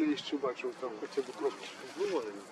кліщу бачив, там хоча б трошки вивалено.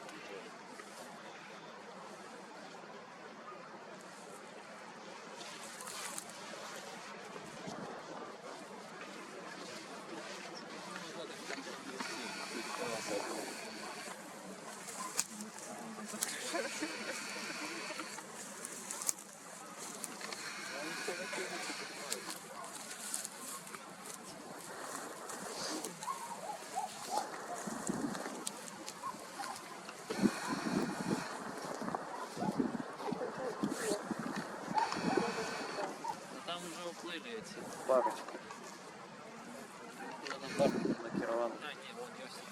Там вже оплилює ці. Парочка. Накерована. А, ні, вон Йосип.